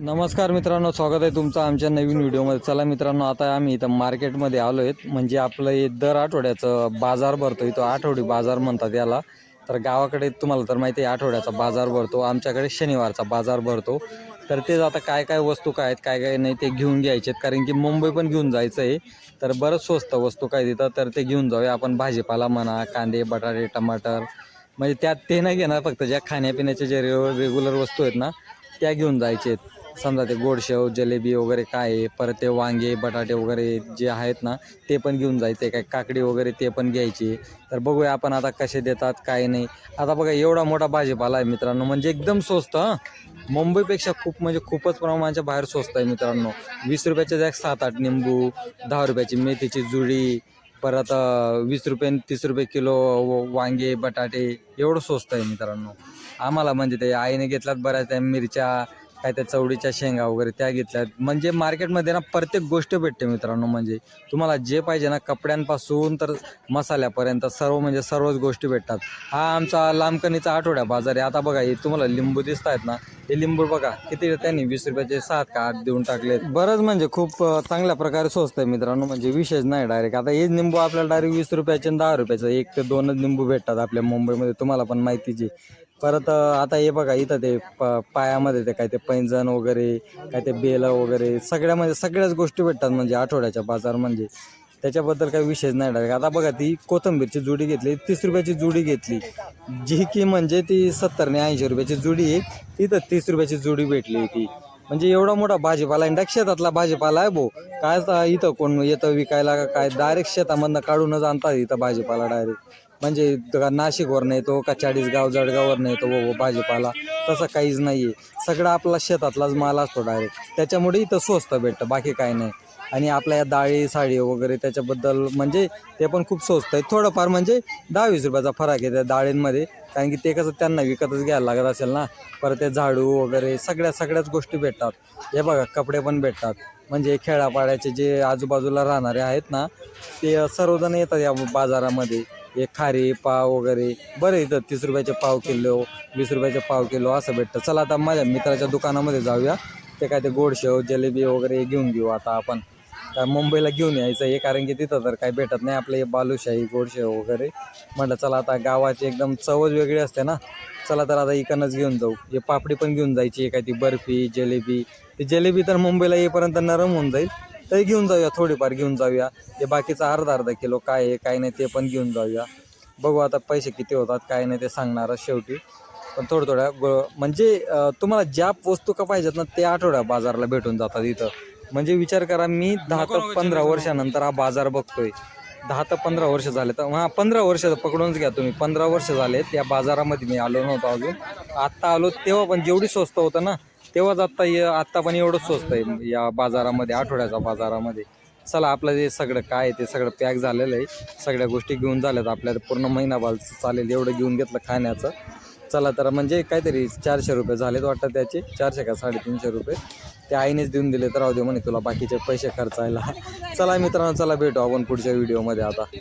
नमस्कार मित्रांनो, स्वागत आहे तुमचं आमच्या नवीन व्हिडिओमध्ये. चला मित्रांनो, आता आम्ही इथं मार्केटमध्ये आलो आहेत. म्हणजे आपलं हे दर आठवड्याचं बाजार भरतो, इथं आठवडी बाजार म्हणतात याला. तर गावाकडे तुम्हाला तर माहिती आहे आठवड्याचा बाजार भरतो, आमच्याकडे शनिवारचा बाजार भरतो. तर तेच आता काय काय वस्तू काय आहेत काय काय नाही ते घेऊन घ्यायचे आहेत, कारण की मुंबई पण घेऊन जायचं आहे. तर बरंच स्वस्त वस्तू काय तिथं, तर ते घेऊन जाऊया आपण. भाजीपाला म्हणा, कांदे बटाटे टमाटर, म्हणजे त्यात ते नाही घेणार, फक्त ज्या खाण्यापिण्याच्या जे रेग्युलर वस्तू आहेत ना त्या घेऊन जायचे आहेत. समजा ते गोडशेव जलेबी वगैरे काय आहे, परत ते वांगे बटाटे वगैरे जे आहेत ना ते पण घेऊन जायचे, काय काकडी वगैरे ते पण घ्यायची. तर बघूया आपण आता कसे देतात काय नाही. आता बघा एवढा मोठा भाजीपाला आहे मित्रांनो, म्हणजे एकदम स्वस्त. मुंबईपेक्षा म्हणजे खूपच प्रमाणाच्या बाहेर स्वस्त आहे मित्रांनो. 20 रुपयाचे जॅक 7-8 निंबू, 10 रुपयाची मेथीची जुडी, परत 20 रुपये 30 रुपये किलो वांगे बटाटे, एवढं स्वस्त आहे मित्रांनो. आम्हाला म्हणजे ते आईने घेतल्यात बऱ्याच त्या मिरच्या, काय त्या चवडीच्या शेंगा वगैरे त्या घेतल्यात. म्हणजे मार्केटमध्ये ना प्रत्येक गोष्ट भेटते मित्रांनो. म्हणजे तुम्हाला जे पाहिजे ना, कपड्यांपासून तर मसाल्यापर्यंत सर्व, म्हणजे सर्वच गोष्टी भेटतात. हा आमचा लांबकणीचा आठवड्या बाजार आहे. आता बघा हे तुम्हाला लिंबू दिसत आहेत ना, हे लिंबू बघा किती त्यांनी 20 रुपयाचे 7 का 8 देऊन टाकले. बरंच म्हणजे खूप चांगल्या प्रकारे स्वस्त आहे मित्रांनो. म्हणजे विशेष नाही डायरेक्ट. आता हेच निंबू आपल्याला डायरेक्ट 20 रुपयाचे आणि 10 रुपयाचं 1 ते 2च निंबू भेटतात आपल्या मुंबईमध्ये, तुम्हाला पण माहितीच आहे. परत आता हे बघा इथं ते पायामध्ये ते काय ते पैंजण वगैरे, काय ते बेलं वगैरे, म्हणजे सगळ्याच गोष्टी भेटतात म्हणजे आठवड्याच्या बाजार. म्हणजे त्याच्याबद्दल काही विषयच नाही डायरेक्ट. आता बघा ती कोथिंबीरची जुडी घेतली, 30 रुपयाची जुडी घेतली, जी की म्हणजे ती 70 ने 80 रुपयाची जुडी आहे. तिथं 30 रुपयाची जुडी भेटली ती. म्हणजे एवढा मोठा भाजीपाला आहे, शेतातला भाजीपाला आहे भाऊ. काय इथं कोण येतं विकायला काय, डायरेक्ट शेतामधनं काढूनच आणतात इथं भाजीपाला डायरेक्ट. म्हणजे नाशिकवरनं येतो का चाळीसगाव जळगाववरनं येतो भाजीपाला, तसं काहीच नाही आहे. सगळं आपला शेतातलाच माल असतो डायरेक्ट, त्याच्यामुळे इथं स्वस्त भेटतं, बाकी काय नाही. आणि आपल्या या डाळी साडी वगैरे त्याच्याबद्दल म्हणजे ते पण खूप स्वस्त आहे. थोडंफार म्हणजे 10-20 रुपयाचा फरक आहे त्या डाळींमध्ये, कारण की ते कसं त्यांना विकतच घ्यायला लागत असेल ना. परत ते झाडू वगैरे सगळ्याच गोष्टी भेटतात. हे बघा कपडे पण भेटतात. म्हणजे खेड्यापाड्याचे जे आजूबाजूला राहणारे आहेत ना, ते सर्वजण येतात या बाजारामध्ये. हे खारी पाव वगैरे बरं इथं 30 रुपयाचे पाव किलो, 20 रुपयाचे पाव किलो असं भेटतं. चला आता माझ्या मित्राच्या दुकानामध्ये जाऊया, ते काय ते गोडशेव जलेबी वगैरे घेऊन घेऊ आता आपण. तर मुंबईला घेऊन यायचं आहे, कारण की तिथं तर काही भेटत नाही आपलं हे बालुशाही गोडशेव वगैरे. म्हटलं चला आता गावाची एकदम चवच वेगळी असते ना. चला तर आता इकडनंच घेऊन जाऊ. हे पापडी पण घेऊन जायची, काय ती बर्फी जलेबी. ती जलेबी तर मुंबईला येईपर्यंत नरम होऊन जाईल, तरी घेऊन जाऊया, थोडीफार घेऊन जाऊया. हे बाकीचं अर्धा किलो काय आहे काय नाही ते पण घेऊन जाऊया. बघू आता पैसे किती होतात काय नाही ते सांगणारच शेवटी. पण थोड्या म्हणजे तुम्हाला ज्या वस्तू का पाहिजेत ना ते आठवड्या बाजारला भेटून जातात इथं. म्हणजे विचार करा, मी 10 ते 15 वर्षानंतर हा बाजार बघतोय. 10 ते 15 वर्ष झाले, तर 15 वर्ष पकडूनच घ्या तुम्ही. 15 वर्ष झाले त्या बाजारामध्ये मी आलो नव्हतो अजून. आत्ता आलो तेव्हा पण जेवढी स्वस्त होतं ना, तेव्हाच आत्ता पण एवढं स्वस्त आहे या बाजारामध्ये, आठवड्याच्या बाजारामध्ये. चला आपलं जे सगळं काय आहे ते सगळं पॅक झालेलं आहे. सगळ्या गोष्टी घेऊन झाल्यात आपल्याला, पूर्ण महिनाभर चालेल एवढं घेऊन घेतलं खाण्याचं. चला तर म्हणजे काहीतरी 400 रुपये झालेत वाटतं त्याचे, 400 का 350 रुपये. ते आईनेच देऊन दिले, तर राहू दे म्हणे तुला बाकीचे पैसे खर्चायला. चला मित्रांनो, चला भेटू आपण पुढच्या व्हिडिओमध्ये आता.